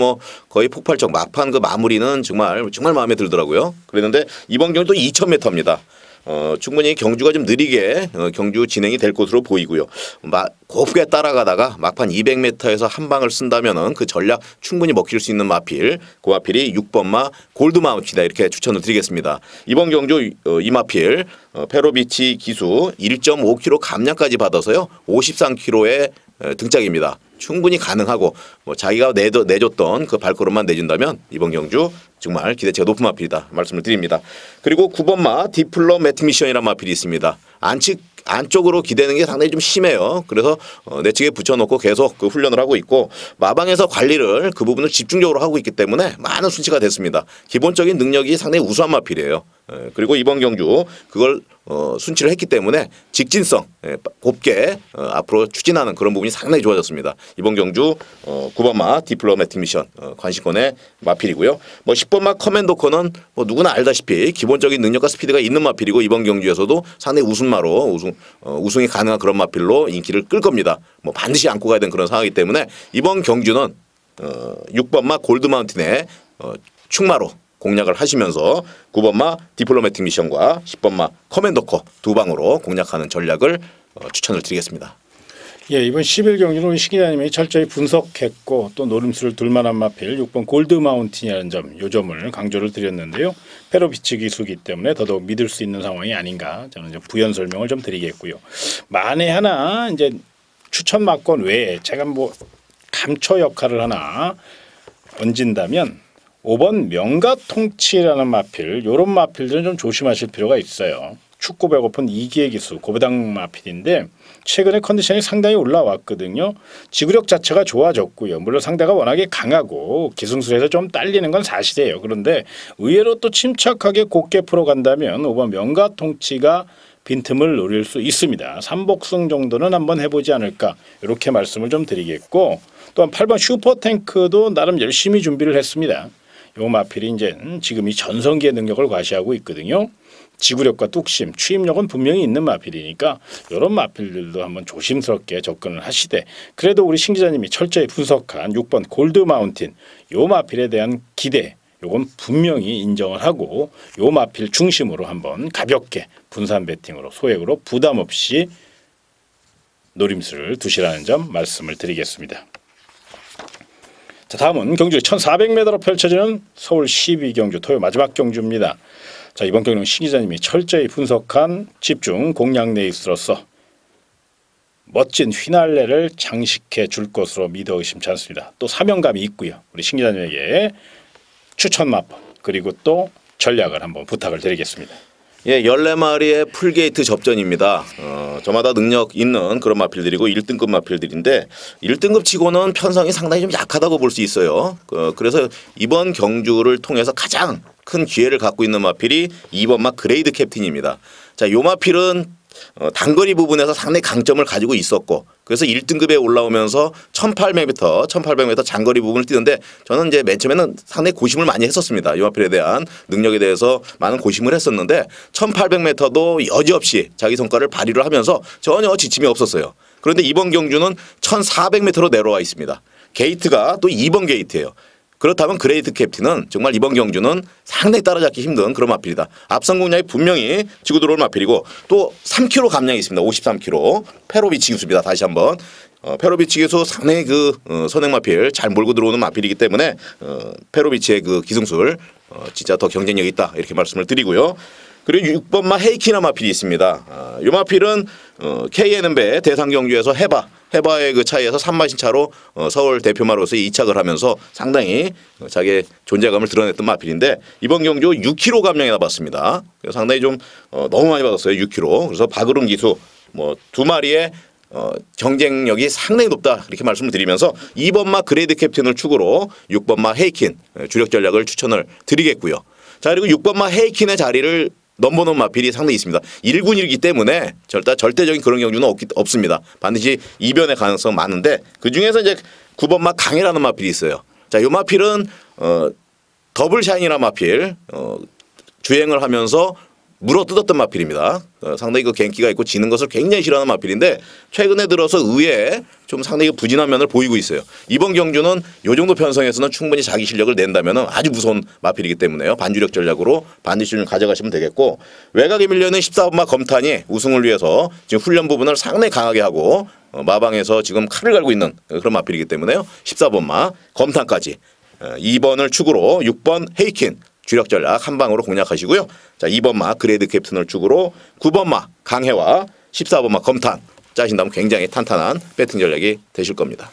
거의 폭발적 막판 그 마무리는 정말 마음에 들더라고요. 그랬는데 이번 경주도 2000m입니다. 충분히 경주가 좀 느리게 경주 진행이 될 것으로 보이고요. 곱게 따라가다가 막판 200m에서 한 방을 쓴다면은 그 전략 충분히 먹힐 수 있는 마필, 그 마필이 6번마 골드마운틴이다 이렇게 추천을 드리겠습니다. 이번 경주 이 마필 페로비치 기수 1.5kg 감량까지 받아서요 53kg의 등짝입니다. 충분히 가능하고 자기가 내줬던 그 발걸음만 내준다면 이번 경주 정말 기대치가 높은 마필이다 말씀을 드립니다. 그리고 9번마 디플로매틱 미션이라는 마필이 있습니다. 안쪽으로 기대는 게 상당히 좀 심해요. 그래서 내측에 붙여놓고 계속 그 훈련을 하고 있고 마방에서 관리를 그 부분을 집중적으로 하고 있기 때문에 많은 순치가 됐습니다. 기본적인 능력이 상당히 우수한 마필이에요. 그리고 이번 경주 그걸 순치를 했기 때문에 직진성 곱게 앞으로 추진하는 그런 부분이 상당히 좋아졌습니다. 이번 경주 9번마 디플로매틱 미션 관심권의 마필이고요. 10번마 커맨도커는 누구나 알다시피 기본적인 능력과 스피드가 있는 마필이고 이번 경주에서도 상당히 우승마로 우승이 가능한 그런 마필로 인기를 끌 겁니다. 반드시 안고 가야 되는 그런 상황이기 때문에 이번 경주는 6번마 골드마운틴의 충마로 공략을 하시면서 9번마 디플로매틱 미션과 10번마 커맨더커 두 방으로 공략하는 전략을 추천을 드리겠습니다. 예, 이번 11경기는 우리 신 기자님이 철저히 분석했고 또 노림수를 둘만한 마필 6번 골드마운틴이라는 점, 요 점을 강조를 드렸는데요. 페로비치 기수기 때문에 더더욱 믿을 수 있는 상황이 아닌가 저는 이제 부연 설명을 좀 드리겠고요. 만에 하나 이제 추천 막권 외에 제가 감초 역할을 하나 얹은다면 5번 명가통치라는 마필, 이런 마필들은 좀 조심하실 필요가 있어요. 축구 배고픈 이기의 기수, 고배당 마필인데 최근에 컨디션이 상당히 올라왔거든요. 지구력 자체가 좋아졌고요. 물론 상대가 워낙에 강하고 기승술에서 좀 딸리는 건 사실이에요. 그런데 의외로 또 침착하게 곱게 풀어간다면 5번 명가통치가 빈틈을 노릴 수 있습니다. 3복승 정도는 한번 해보지 않을까 이렇게 말씀을 좀 드리겠고 또한 8번 슈퍼탱크도 나름 열심히 준비를 했습니다. 요 마필이 이제 지금 이 전성기의 능력을 과시하고 있거든요. 지구력과 뚝심, 추임력은 분명히 있는 마필이니까 이런 마필들도 한번 조심스럽게 접근을 하시되 그래도 우리 신 기자님이 철저히 분석한 6번 골드 마운틴 요 마필에 대한 기대 요건 분명히 인정을 하고 요 마필 중심으로 한번 가볍게 분산 베팅으로 소액으로 부담 없이 노림수를 두시라는 점 말씀을 드리겠습니다. 자, 다음은 경주의 1400m로 펼쳐지는 서울 12경주 토요 마지막 경주입니다. 자, 이번 경기는 신 기자님이 철저히 분석한 집중 공략 레이스로서 멋진 휘날레를 장식해 줄 것으로 믿어 의심치 않습니다. 또 사명감이 있고요. 우리 신 기자님에게 추천 마법 그리고 또 전략을 한번 부탁을 드리겠습니다. 예, 14마리의 풀게이트 접전입니다. 저마다 능력 있는 그런 마필들이고 1등급 마필들인데 1등급 치고는 편성이 상당히 좀 약하다고 볼 수 있어요. 그래서 이번 경주를 통해서 가장 큰 기회를 갖고 있는 마필이 2번 마 그레이드 캡틴입니다. 자, 요 마필은 단거리 부분에서 상당히 강점을 가지고 있었고 그래서 1등급에 올라오면서 1800m 장거리 부분을 뛰는데 저는 이제 맨 처음에는 상당히 고심을 많이 했었습니다. 이 마필에 대한 능력에 대해서 많은 고심을 했었는데 1800m도 여지없이 자기 성과를 발휘를 하면서 전혀 지침이 없었어요. 그런데 이번 경주는 1400m로 내려와 있습니다. 게이트가 또 2번 게이트예요. 그렇다면 그레이트 캡틴은 정말 이번 경주는 상당히 따라잡기 힘든 그런 마필이다. 앞선 공략이 분명히 지고 들어올 마필이고 또 3kg 감량이 있습니다. 53kg. 페로비치 기수입니다. 다시 한번. 페로비치 기수 상당히 그 선행 마필 잘 몰고 들어오는 마필이기 때문에 페로비치의 그 기승술 진짜 더 경쟁력이 있다. 이렇게 말씀을 드리고요. 그리고 6번 마 헤이키나 마필이 있습니다. 이 마필은 KNB 대상 경주에서 해바의 그 차이에서 3마신 차로 서울 대표마로서 2착을 하면서 상당히 자기의 존재감을 드러냈던 마필인데 이번 경주 6kg 감량에 나봤습니다. 상당히 좀 너무 많이 받았어요. 6kg. 그래서 박으름 기수 뭐 두 마리의 경쟁력이 상당히 높다 이렇게 말씀을 드리면서 2번 마 그레이드 캡틴을 축으로 6번 마 헤이킨 주력 전략을 추천을 드리겠고요. 자, 그리고 6번 마 헤이킨의 자리를 넘버원 마필이 상당히 있습니다. 1군이기 때문에 절대적인 그런 경주는 없습니다. 반드시 이변의 가능성 많은데 그중에서 이제 9번 마 강해라는 마필이 있어요. 자, 이 마필은 더블 샤인이라는 마필 주행을 하면서 물어뜯었던 마필입니다. 상당히 그 갱기가 있고 지는 것을 굉장히 싫어하는 마필인데 최근에 들어서 의외에 좀 상당히 부진한 면을 보이고 있어요. 이번 경주는 이 정도 편성에서는 충분히 자기 실력을 낸다면 아주 무서운 마필이기 때문에요. 반주력 전략으로 반드시 좀 가져가시면 되겠고 외곽에 밀려있는 14번 마 검탄이 우승을 위해서 지금 훈련 부분을 상당히 강하게 하고 마방에서 지금 칼을 갈고 있는 그런 마필이기 때문에요. 14번 마 검탄까지 2번을 축으로 6번 헤이킨 주력 전략 한 방으로 공략하시고요. 자, 2번 마 그레이드 캡틴을 축으로 9번 마 강해와 14번 마 검탄 짜신다면 굉장히 탄탄한 배팅 전략이 되실 겁니다.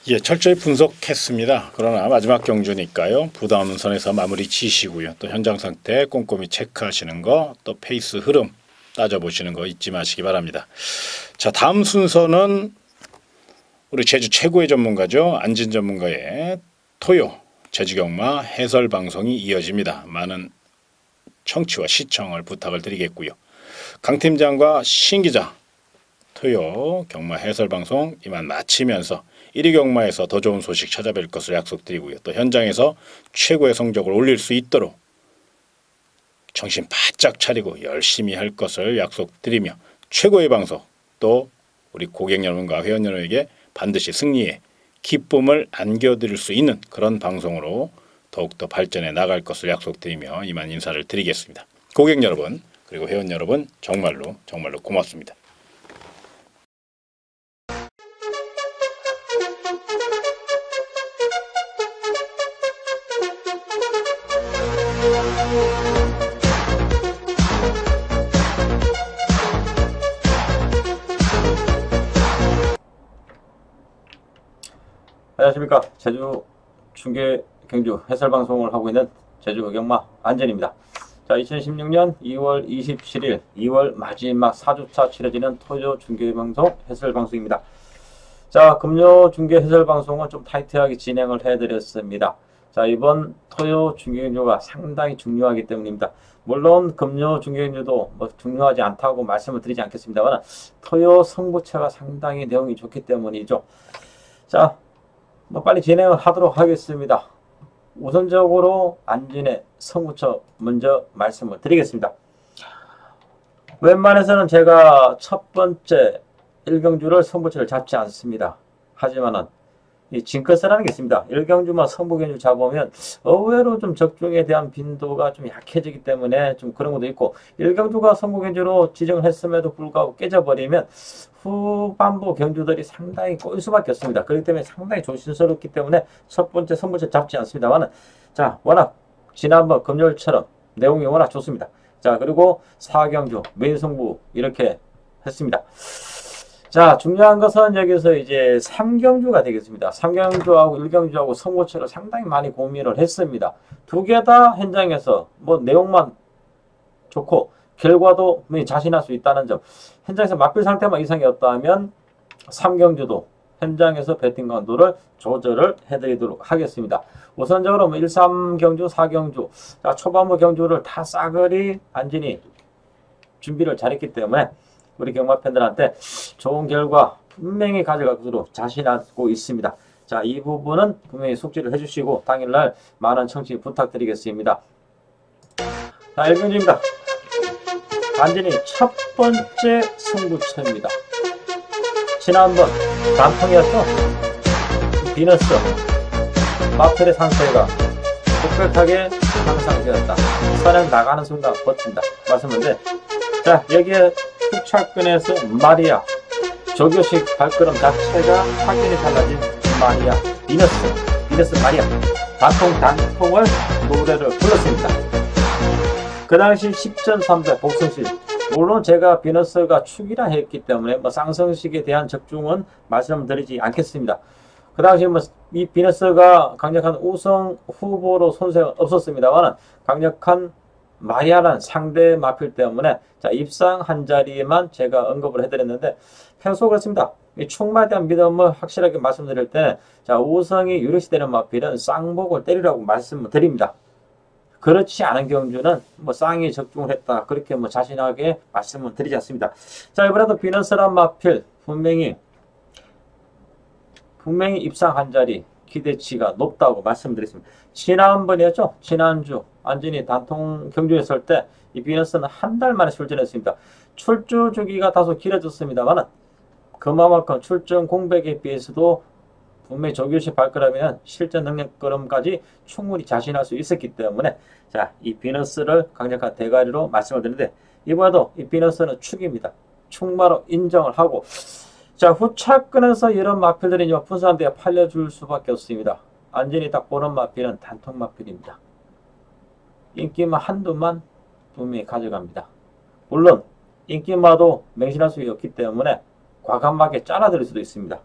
예, 철저히 분석했습니다. 그러나 마지막 경주니까요. 부담 없는 선에서 마무리 지시고요. 또 현장 상태 꼼꼼히 체크하시는 거, 또 페이스 흐름 따져보시는 거 잊지 마시기 바랍니다. 자, 다음 순서는 우리 제주 최고의 전문가죠. 안진 전문가의 토요 제주경마 해설 방송이 이어집니다. 많은 청취와 시청을 부탁을 드리겠고요. 강 팀장과 신 기자 토요 경마 해설 방송 이만 마치면서 1위 경마에서 더 좋은 소식 찾아뵐 것을 약속드리고요. 또 현장에서 최고의 성적을 올릴 수 있도록 정신 바짝 차리고 열심히 할 것을 약속드리며 최고의 방송 또 우리 고객 여러분과 회원 여러분에게 반드시 승리의 기쁨을 안겨드릴 수 있는 그런 방송으로 더욱더 발전해 나갈 것을 약속드리며 이만 인사를 드리겠습니다. 고객 여러분 그리고 회원 여러분 정말로 고맙습니다. 안녕하십니까. 제주 중계 경주 해설 방송을 하고 있는 제주 경마 안전입니다. 자, 2016년 2월 27일 2월 마지막 4주차 치러지는 토요 중계 방송 해설 방송입니다. 자, 금요 중계 해설 방송은 좀 타이트하게 진행을 해드렸습니다. 자, 이번 토요 중계 경주가 상당히 중요하기 때문입니다. 물론 금요 중계 경주도 뭐 중요하지 않다고 말씀을 드리지 않겠습니다만 토요 승부처가 상당히 내용이 좋기 때문이죠. 자, 뭐 빨리 진행을 하도록 하겠습니다. 우선적으로 안진의 승부처 먼저 말씀을 드리겠습니다. 웬만해서는 제가 첫 번째 1경주를 승부처를 잡지 않습니다. 하지만은 이 징크스라는 게 있습니다. 1경주만 승부경주 잡으면 의외로 좀 적중에 대한 빈도가 좀 약해지기 때문에 좀 그런 것도 있고, 1경주가 승부경주로 지정을 했음에도 불구하고 깨져버리면 후반부 경주들이 상당히 꼬일 수밖에 없습니다. 그렇기 때문에 상당히 조심스럽기 때문에 첫 번째 승부처 잡지 않습니다만은, 자, 워낙 지난번 금요일처럼 내용이 워낙 좋습니다. 자, 그리고 4경주 메인 승부 이렇게 했습니다. 자, 중요한 것은 여기서 이제 3경주가 되겠습니다. 3경주하고 1경주하고 승부처를 상당히 많이 고민을 했습니다. 두 개 다 현장에서 뭐 내용만 좋고 결과도 자신할 수 있다는 점, 현장에서 맞빌 상태만 이상이 없다면 3경주도 현장에서 배팅 강도를 조절을 해드리도록 하겠습니다. 우선적으로 1, 3경주, 4경주, 자, 초반부 경주를 다 싸그리 안진이 준비를 잘했기 때문에 우리 경마 팬들한테 좋은 결과 분명히 가져갈 것으로 자신하고 있습니다. 자, 이 부분은 분명히 숙지를 해주시고 당일날 많은 청취 부탁드리겠습니다. 자, 1경주입니다. 안진이 첫 번째 승부처입니다. 지난번 단통이었죠? 비너스 마펠의 상태가 독백하게 향상되었다. 선행 나가는 순간 버틴다. 말씀인데, 자, 여기에 후차권에서 마리아, 조교식 발걸음 자체가 확연히 달라진 마리아, 비너스 마리아, 단통을 노래를 불렀습니다. 그 당시 10.3배 복승실, 물론 제가 비너스가 축이라 했기 때문에 뭐 쌍성식에 대한 적중은 말씀드리지 않겠습니다. 그 당시 이 비너스가 강력한 우승 후보로 손색은 없었습니다만 강력한 마리아라는 상대 마필 때문에 자, 입상 한 자리에만 제가 언급을 해드렸는데, 평소 그렇습니다. 이 충마에 대한 믿음을 확실하게 말씀드릴 때, 자, 우승이 유력시되는 마필은 쌍복을 때리라고 말씀을 드립니다. 그렇지 않은 경주는 뭐 쌍이 적중을 했다, 그렇게 뭐 자신하게 말씀을 드리지 않습니다. 자, 이번에도 비너스란 마필 분명히 입상 한 자리 기대치가 높다고 말씀드렸습니다. 지난번이었죠? 지난주 안진이 단통 경주했을 때 이 비너스는 한 달 만에 출전했습니다. 출주 주기가 다소 길어졌습니다만 그만큼 출전 공백에 비해서도 분명히 조교식 발걸음이는 실전 능력 걸음까지 충분히 자신할 수 있었기 때문에, 자, 이 비너스를 강력한 대가리로 말씀을 드리는데, 이번에도 이 비너스는 축입니다. 축마로 인정을 하고, 자, 후차권에서 이런 마필들이 분산한 데에 팔려줄 수밖에 없습니다. 안진이 딱 보는 마필은 단통 마필입니다. 인기마 한두만 분명히 가져갑니다. 물론 인기마도 맹신할 수 없기 때문에 과감하게 잘라드릴 수도 있습니다.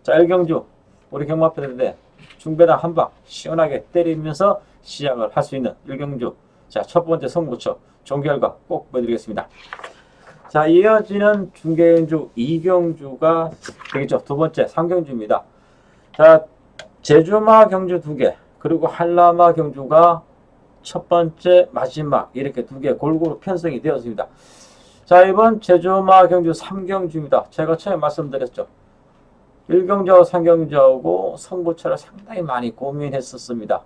자, 1경주 우리 경마 팬들인데 중배당 한 방 시원하게 때리면서 시작을 할 수 있는 1경주, 자, 첫 번째 승부처 좋은 결과 꼭 보여드리겠습니다. 자, 이어지는 중계경주 2경주가 되겠죠. 두 번째 3경주입니다. 자, 제주마 경주 2개, 그리고 한라마 경주가 첫 번째, 마지막 이렇게 2개 골고루 편성이 되었습니다. 자, 이번 제주마 경주 3경주입니다. 제가 처음에 말씀드렸죠. 1경주하고 3경주하고 승부처를 상당히 많이 고민했었습니다.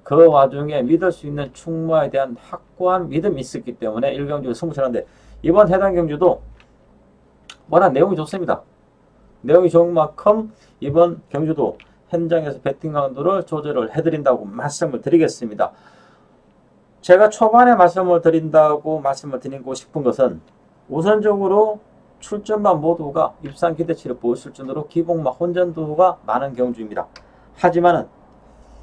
그 와중에 믿을 수 있는 충무에 대한 확고한 믿음이 있었기 때문에 1경주 승부처인데, 이번 해당 경주도 워낙 내용이 좋습니다. 내용이 좋은 만큼 이번 경주도 현장에서 배팅 강도를 조절을 해드린다고 말씀을 드리겠습니다. 제가 초반에 말씀을 드리고 싶은 것은 우선적으로 출전만 모두가 입상 기대치를 보였을 정도로 기복마 혼전도가 많은 경주입니다. 하지만은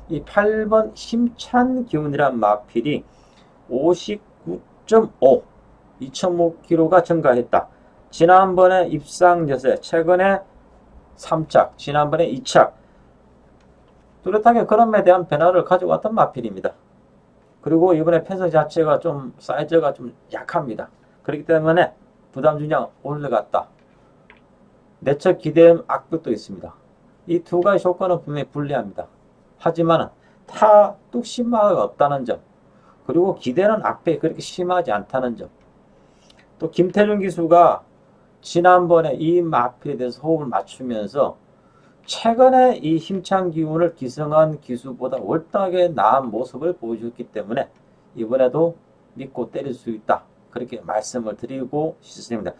이 8번 힘찬 기운이란 마필이 59.5, 2.5kg가 증가했다. 지난번에 입상 여세, 최근에 3착, 지난번에 2착, 뚜렷하게 그럼에 대한 변화를 가져왔던 마필입니다. 그리고 이번에 편성 자체가 좀 사이즈가 좀 약합니다. 그렇기 때문에 부담 중량 올라갔다. 내적 기대음 악벽도 있습니다. 이 두 가지 조건은 분명히 불리합니다. 하지만 타 뚝심마가 없다는 점, 그리고 기대는 악벽이 그렇게 심하지 않다는 점, 또 김태준 기수가 지난번에 이 마필에 대해서 호흡을 맞추면서 최근에 이 힘찬 기운을 기승한 기수보다 월등하게 나은 모습을 보여줬기 때문에 이번에도 믿고 때릴 수 있다. 그렇게 말씀을 드리고 싶습니다.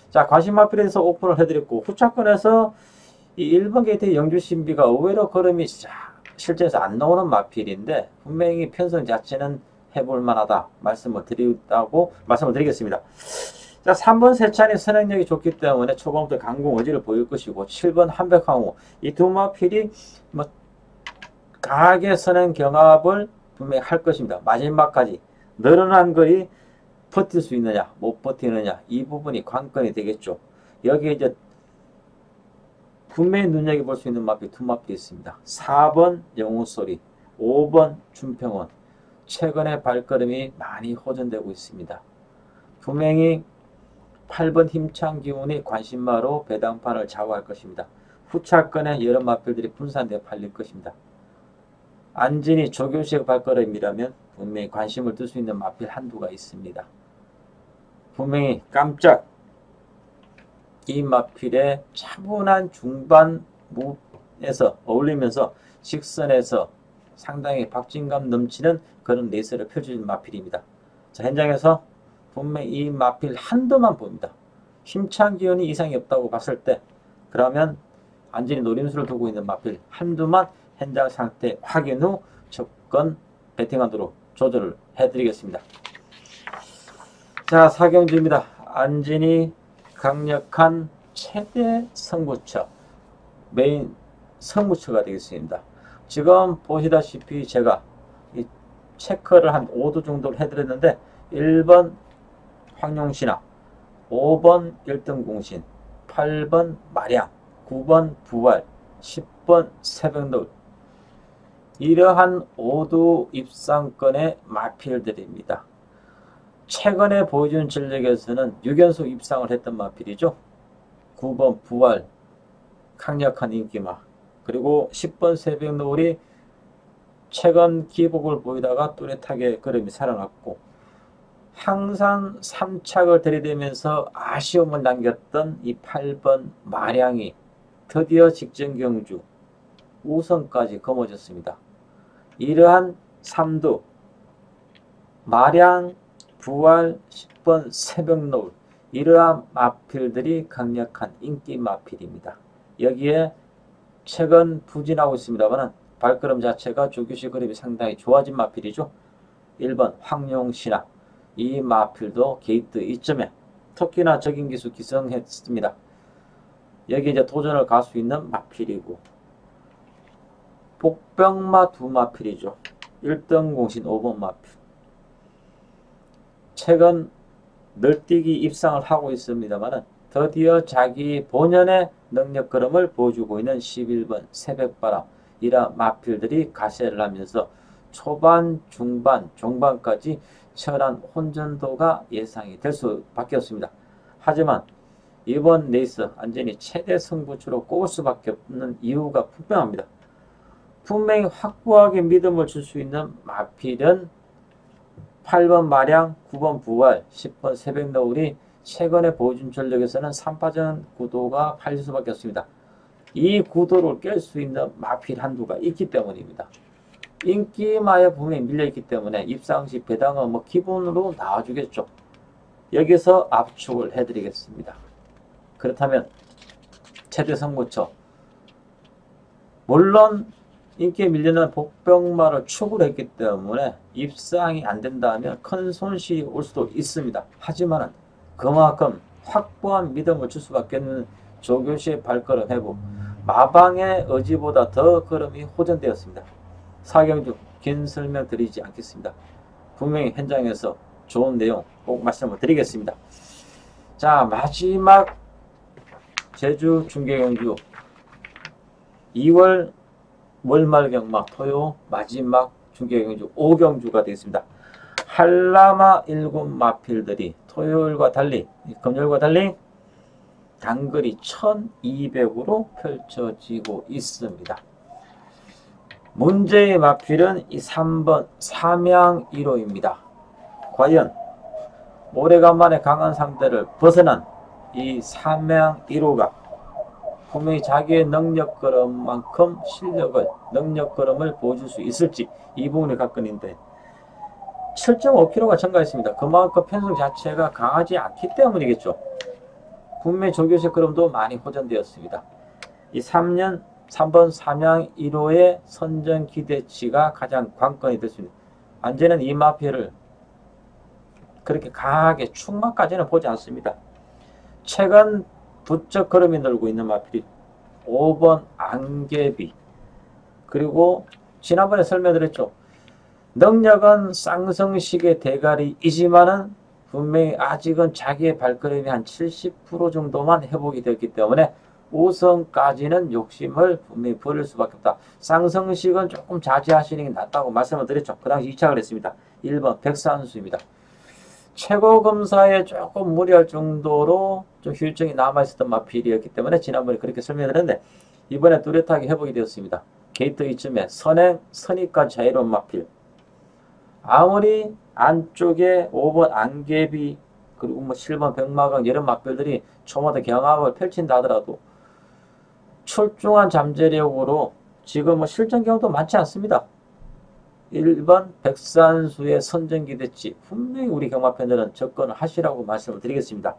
자, 관심마필에서 오픈을 해드렸고 후차권에서 이 1번 게이트의 영주신비가 의외로 걸음이 실제에서 안 나오는 마필인데 분명히 편성 자체는 해볼 만하다 말씀을 드리겠습니다. 자, 3번 세찬이 선행력이 좋기 때문에 초반부터 강공 의지를 보일 것이고 7번 한백항우 이 두 마필이 뭐 강하게 선행 경합을 분명히 할 것입니다. 마지막까지 늘어난 거리 버틸 수 있느냐 못 버티느냐 이 부분이 관건이 되겠죠. 여기에 이제 분명히 눈여겨볼 수 있는 마필 두 마필이 있습니다. 4번 영웅소리 5번 준평원 최근에 발걸음이 많이 호전되고 있습니다. 분명히 8번 힘찬 기운이 관심마로 배당판을 좌우할 것입니다. 후차권에 여러 마필들이 분산되어 팔릴 것입니다. 안진이 조교식 발걸음이라면 분명히 관심을 들 수 있는 마필 한두가 있습니다. 분명히 깜짝 이 마필의 차분한 중반무에서 어울리면서 직선에서 상당히 박진감 넘치는 그런 레이스를 펼쳐주는 마필입니다. 자, 현장에서 분명히 이 마필 한두만 보입니다. 힘찬 기운이 이상이 없다고 봤을 때 그러면 안진이 노림수를 두고 있는 마필 한두만 현장 상태 확인 후 접근 배팅하도록 조절을 해드리겠습니다. 자, 사경주입니다. 안진이 강력한 최대 승부처 메인 승부처가 되겠습니다. 지금 보시다시피 제가 이 체크를 한 5도 정도를 해드렸는데 1번 황룡신화 5번 1등 공신 8번 마량 9번 부활 10번 새벽노을 이러한 5도 입상권의 마필들입니다. 최근에 보여준 전력에서는 6연속 입상을 했던 마필이죠. 9번 부활 강력한 인기마 그리고 10번 새벽노을이 최근 기복을 보이다가 뚜렷하게 걸음이 살아났고 항상 3착을 들이대면서 아쉬움을 남겼던 이 8번 마량이 드디어 직전 경주 우선까지 거머졌습니다. 이러한 3도 마량 부활 10번 새벽노을 이러한 마필들이 강력한 인기 마필입니다. 여기에 최근 부진하고 있습니다만 발걸음 자체가 조교시 그립이 상당히 좋아진 마필이죠. 1번 황룡신화 이 마필도 게이트 2점에 특히나 적인기수 기승했습니다. 여기 이제 도전을 갈 수 있는 마필이고 복병마 두 마필이죠. 1등 공신 5번 마필 최근 널뛰기 입상을 하고 있습니다만 드디어 자기 본연의 능력 걸음을 보여주고 있는 11번 새벽바람 이러한 마필들이 가세를 하면서 초반, 중반, 종반까지 치열한 혼전도가 예상이 될 수밖에 없습니다. 하지만 이번 레이스 안전히 최대 승부처로 꼽을 수밖에 없는 이유가 분명합니다. 분명히 확고하게 믿음을 줄 수 있는 마필은 8번 마량, 9번 부활, 10번 새벽노을이 최근에 보여준 전력에서는 3파전 구도가 팔릴 수밖에 없습니다. 이 구도를 깰 수 있는 마필 한두가 있기 때문입니다. 인기마에 분명히 밀려있기 때문에 입상시 배당은 뭐 기본으로 나와주겠죠. 여기서 압축을 해드리겠습니다. 그렇다면 최대 승부처 물론 인기에 밀리는 복병마를 추구를 했기 때문에 입상이 안 된다면 큰 손실이 올 수도 있습니다. 하지만 그만큼 확고한 믿음을 줄 수밖에 없는 조교시의 발걸음 회복 마방의 의지보다 더 걸음이 호전되었습니다. 사경주 긴 설명 드리지 않겠습니다. 분명히 현장에서 좋은 내용 꼭 말씀을 드리겠습니다. 자, 마지막 제주 중계경주 2월 월말 경마 토요 마지막 중계경주 5경주가 되겠습니다. 한라마 7마필들이 토요일과 달리 금요일과 달리 단거리 1200으로 펼쳐지고 있습니다. 문제의 마필은 이 3번 삼양 1호입니다. 과연 오래간만에 강한 상대를 벗어난 이 삼양 1호가 분명히 자기의 능력 걸음만큼 실력을, 능력 걸음을 보여줄 수 있을지 이 부분이 관건인데 7.5kg가 증가했습니다. 그만큼 편성 자체가 강하지 않기 때문이겠죠. 분명히 조교식 걸음도 많이 호전되었습니다. 이 3번 삼양 1호의 선전 기대치가 가장 관건이 됐습니다. 안제는 이 마필을 그렇게 강하게 충마까지는 보지 않습니다. 최근 부쩍 걸음이 늘고 있는 마필이 5번 안개비, 그리고 지난번에 설명드렸죠. 능력은 쌍성식의 대가리이지만은 분명히 아직은 자기의 발걸음이 한 70% 정도만 회복이 되었기 때문에 우선까지는 욕심을 분명히 버릴 수밖에 없다. 쌍성식은 조금 자제하시는 게 낫다고 말씀을 드렸죠. 그 당시 2착을 했습니다. 1번 백산수입니다. 최고 검사에 조금 무리할 정도로 좀 휴유증이 남아있었던 마필이었기 때문에 지난번에 그렇게 설명드렸는데 이번에 뚜렷하게 회복이 되었습니다. 게이트 이쯤에 선행, 선입까지 자유로운 마필. 아무리 안쪽에 5번 안개비 그리고 뭐 7번 백마강 이런 마필들이 초마다 경합을 펼친다 하더라도 출중한 잠재력으로 지금 뭐 실전 경우도 많지 않습니다. 1번 백산수의 선전기대치 분명히 우리 경마팬들은 접근을 하시라고 말씀을 드리겠습니다.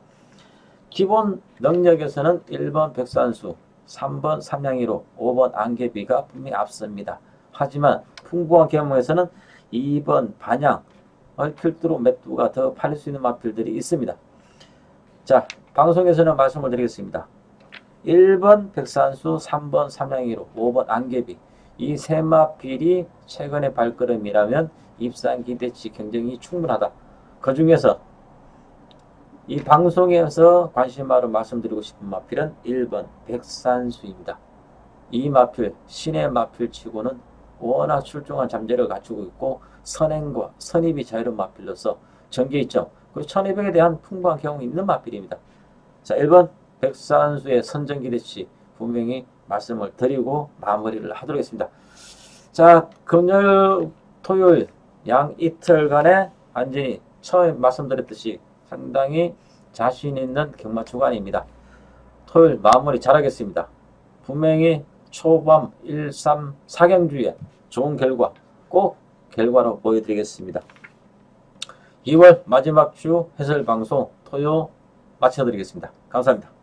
기본 능력에서는 1번 백산수, 3번 삼양이로, 5번 안개비가 분명히 앞섭니다. 하지만 풍부한 경험에서는 2번 반양을 필두로 몇 두가 더 팔릴 수 있는 마필들이 있습니다. 자, 방송에서는 말씀을 드리겠습니다. 1번 백산수, 3번 삼양이로, 5번 안개비 이 세 마필이 최근의 발걸음이라면 입산 기대치 경쟁이 충분하다. 그 중에서 이 방송에서 관심바로 말씀드리고 싶은 마필은 1번 백산수입니다. 이 마필, 신의 마필치고는 워낙 출중한 잠재력을 갖추고 있고 선행과 선입이 자유로운 마필로서 전개이점 그리고 1200에 대한 풍부한 경험이 있는 마필입니다. 자, 1번 백산수의 선전기대치 분명히 말씀을 드리고 마무리를 하도록 하겠습니다. 자, 금요일, 토요일 양 이틀간의 안전히 처음에 말씀드렸듯이 상당히 자신 있는 경마 주간입니다. 토요일 마무리 잘하겠습니다. 분명히 초밤 1, 3, 4경주에 좋은 결과 꼭 결과로 보여드리겠습니다. 2월 마지막 주 해설방송 토요 마쳐드리겠습니다. 감사합니다.